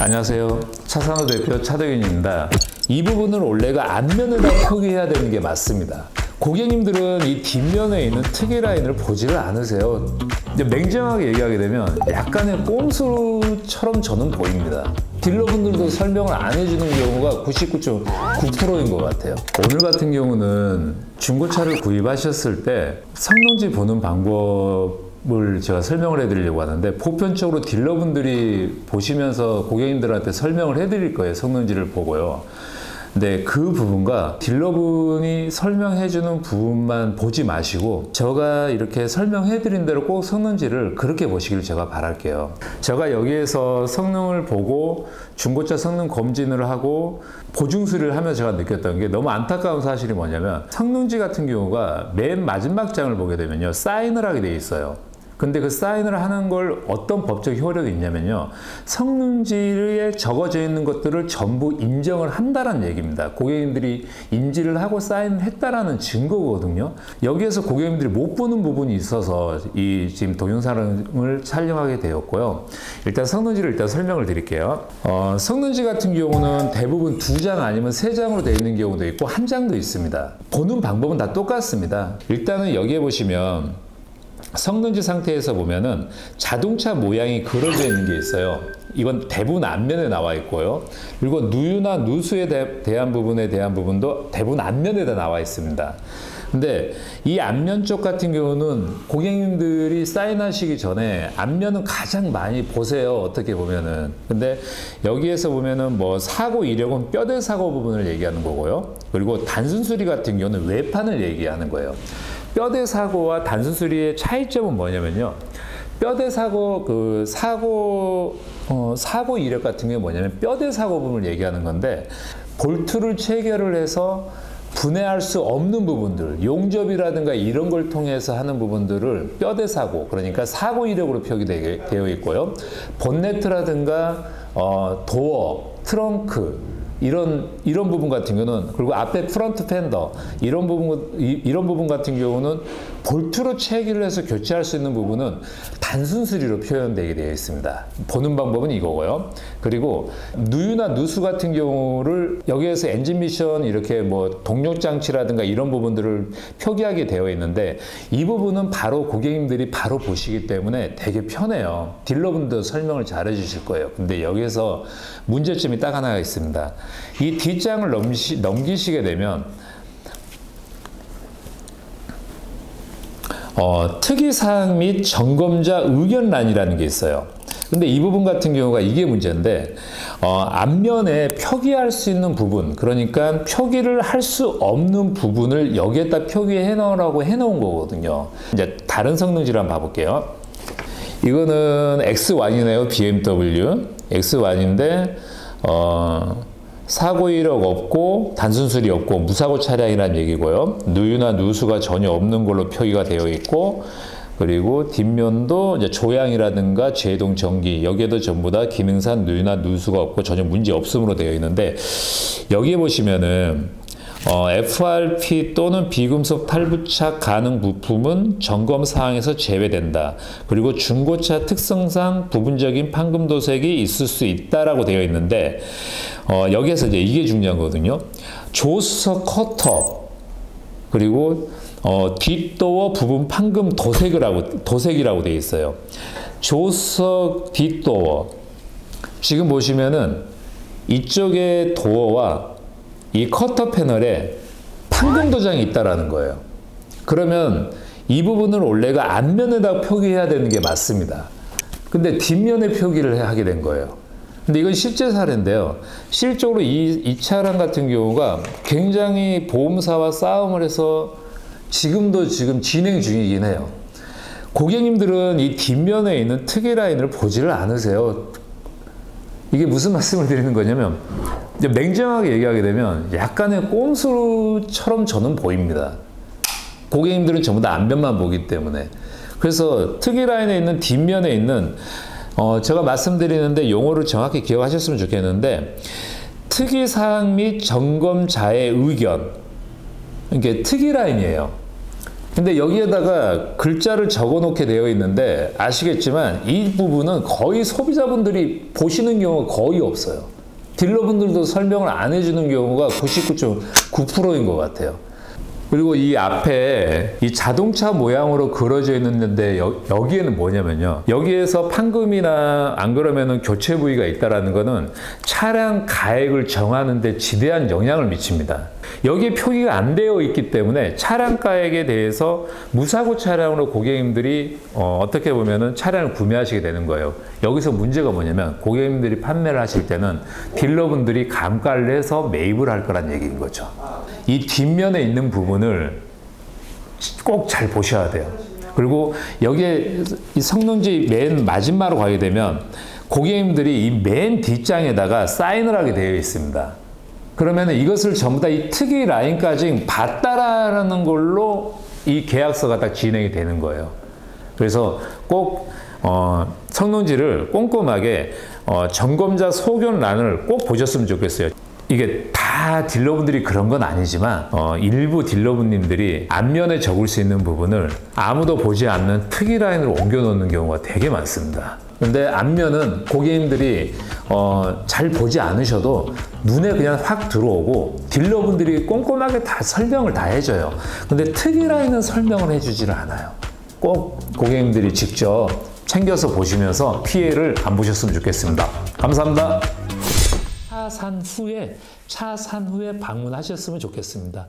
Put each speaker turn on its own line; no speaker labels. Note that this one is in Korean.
안녕하세요. 차산호 대표 차덕윤입니다. 이 부분을 원래가 앞면에다 표기해야 되는 게 맞습니다. 고객님들은 이 뒷면에 있는 특이 라인을 보지를 않으세요. 이제 냉정하게 얘기하게 되면 약간의 꼼수처럼 저는 보입니다. 딜러분들도 설명을 안 해주는 경우가 99.9%인 것 같아요. 오늘 같은 경우는 중고차를 구입하셨을 때 성능지 보는 방법을 제가 설명을 해드리려고 하는데, 보편적으로 딜러분들이 보시면서 고객님들한테 설명을 해드릴 거예요. 성능지를 보고요. 근데 그 부분과 딜러분이 설명해주는 부분만 보지 마시고 제가 이렇게 설명해드린 대로 꼭 성능지를 그렇게 보시길 제가 바랄게요. 제가 여기에서 성능을 보고 중고차 성능 검진을 하고 보증 수리를 하면서 제가 느꼈던 게 너무 안타까운 사실이 뭐냐면, 성능지 같은 경우가 맨 마지막 장을 보게 되면요, 사인을 하게 돼 있어요. 근데 그 사인을 하는 걸 어떤 법적 효력이 있냐면요, 성능지에 적어져 있는 것들을 전부 인정을 한다는 얘기입니다. 고객님들이 인지를 하고 사인을 했다라는 증거거든요. 여기에서 고객님들이 못 보는 부분이 있어서 이 지금 동영상을 촬영하게 되었고요. 일단 성능지를 설명을 드릴게요. 성능지 같은 경우는 대부분 2장 아니면 3장으로 되어 있는 경우도 있고 1장도 있습니다. 보는 방법은 다 똑같습니다. 일단은 여기에 보시면 성능지 상태에서 보면은 자동차 모양이 그려져 있는 게 있어요. 이건 대부분 앞면에 나와 있고요. 그리고 누유나 누수에 대한 부분도 대부분 앞면에다 나와 있습니다. 근데 이 앞면 쪽 같은 경우는 고객님들이 사인하시기 전에 앞면은 가장 많이 보세요. 어떻게 보면은. 근데 여기에서 보면은 뭐 사고 이력은 뼈대 사고 부분을 얘기하는 거고요. 그리고 단순 수리 같은 경우는 외판을 얘기하는 거예요. 뼈대 사고와 단순 수리의 차이점은 뭐냐면요, 뼈대 사고, 사고 이력 같은 게 뭐냐면 뼈대 사고 부분을 얘기하는 건데, 볼트를 체결을 해서 분해할 수 없는 부분들, 용접이라든가 이런 걸 통해서 하는 부분들을 뼈대 사고, 그러니까 사고 이력으로 표기되어 있고요. 본네트라든가 도어, 트렁크, 이런 부분 같은 경우는, 그리고 앞에 프론트 펜더 이런 부분 같은 경우는 볼트로 체결을 해서 교체할 수 있는 부분은 단순 수리로 표현되게 되어 있습니다. 보는 방법은 이거고요. 그리고 누유나 누수 같은 경우를 여기에서 엔진 미션 이렇게 뭐 동력 장치라든가 이런 부분들을 표기하게 되어 있는데, 이 부분은 바로 고객님들이 바로 보시기 때문에 되게 편해요. 딜러분도 설명을 잘 해주실 거예요. 근데 여기에서 문제점이 딱 하나가 있습니다. 이 뒷장을 넘기시게 되면 특이사항 및 점검자 의견란이라는 게 있어요. 근데 이 부분 같은 경우가 이게 문제인데, 앞면에 표기할 수 있는 부분, 그러니까 표기를 할 수 없는 부분을 여기에다 표기해 놓으라고 해놓은 거거든요. 이제 다른 성능지를 한번 봐볼게요. 이거는 X1이네요. BMW X1인데 사고 이력 없고 단순 수리 없고 무사고 차량이라는 얘기고요. 누유나 누수가 전혀 없는 걸로 표기가 되어 있고, 그리고 뒷면도 이제 조향이라든가 제동 전기, 여기에도 전부 다 기능상 누유나 누수가 없고 전혀 문제 없음으로 되어 있는데, 여기에 보시면은 FRP 또는 비금속 탈부착 가능 부품은 점검 사항에서 제외된다. 그리고 중고차 특성상 부분적인 판금 도색이 있을 수 있다라고 되어 있는데, 여기에서 이제 이게 중요한 거거든요. 조수석 커터, 그리고 뒷도어 부분 판금 도색이라고 되어 있어요. 조수석 뒷도어, 지금 보시면은 이쪽에 도어와 이 커터 패널에 판금 도장이 있다라는 거예요. 그러면 이 부분을 원래가 앞면에다 표기해야 되는 게 맞습니다. 근데 뒷면에 표기를 하게 된 거예요. 근데 이건 실제 사례인데요. 실적으로 이 차량 같은 경우가 굉장히 보험사와 싸움을 해서 지금 진행 중이긴 해요. 고객님들은 이 뒷면에 있는 특이 라인을 보지를 않으세요. 이게 무슨 말씀을 드리는 거냐면, 냉정하게 얘기하게 되면 약간의 꼼수처럼 저는 보입니다. 고객님들은 전부 다 앞면만 보기 때문에. 그래서 특이 라인에 있는 뒷면에 있는 제가 말씀드리는데 용어를 정확히 기억하셨으면 좋겠는데, 특이사항 및 점검자의 의견, 이게 특이 라인이에요. 근데 여기에다가 글자를 적어 놓게 되어 있는데 아시겠지만 이 부분은 거의 소비자분들이 보시는 경우가 거의 없어요. 딜러분들도 설명을 안 해주는 경우가 99.9%인 것 같아요. 그리고 이 앞에 이 자동차 모양으로 그려져 있는데 여기에는 뭐냐면요. 여기에서 판금이나 안 그러면은 교체 부위가 있다라는 거는 차량 가액을 정하는 데 지대한 영향을 미칩니다. 여기에 표기가 안 되어 있기 때문에 차량 가액에 대해서 무사고 차량으로 고객님들이 어떻게 보면은 차량을 구매하시게 되는 거예요. 여기서 문제가 뭐냐면 고객님들이 판매를 하실 때는 딜러분들이 감가를 해서 매입을 할 거란 얘기인 거죠. 이 뒷면에 있는 부분을 꼭 잘 보셔야 돼요. 그리고 여기에 이 성능지 맨 마지막으로 가게 되면 고객님들이 이 맨 뒷장에다가 사인을 하게 되어 있습니다. 그러면 이것을 전부 다 이 특이 라인까지 봤다라는 걸로 이 계약서가 딱 진행이 되는 거예요. 그래서 꼭 성능지를 꼼꼼하게 점검자 소견란을 꼭 보셨으면 좋겠어요. 이게 다 딜러분들이 그런 건 아니지만 일부 딜러분님들이 앞면에 적을 수 있는 부분을 아무도 보지 않는 특이 라인으로 옮겨 놓는 경우가 되게 많습니다. 근데 앞면은 고객님들이 잘 보지 않으셔도 눈에 그냥 확 들어오고 딜러분들이 꼼꼼하게 다 설명을 다 해줘요. 근데 특이 라인은 설명을 해주지를 않아요. 꼭 고객님들이 직접 챙겨서 보시면서 피해를 안 보셨으면 좋겠습니다. 감사합니다. 차 산 후에 방문하셨으면 좋겠습니다.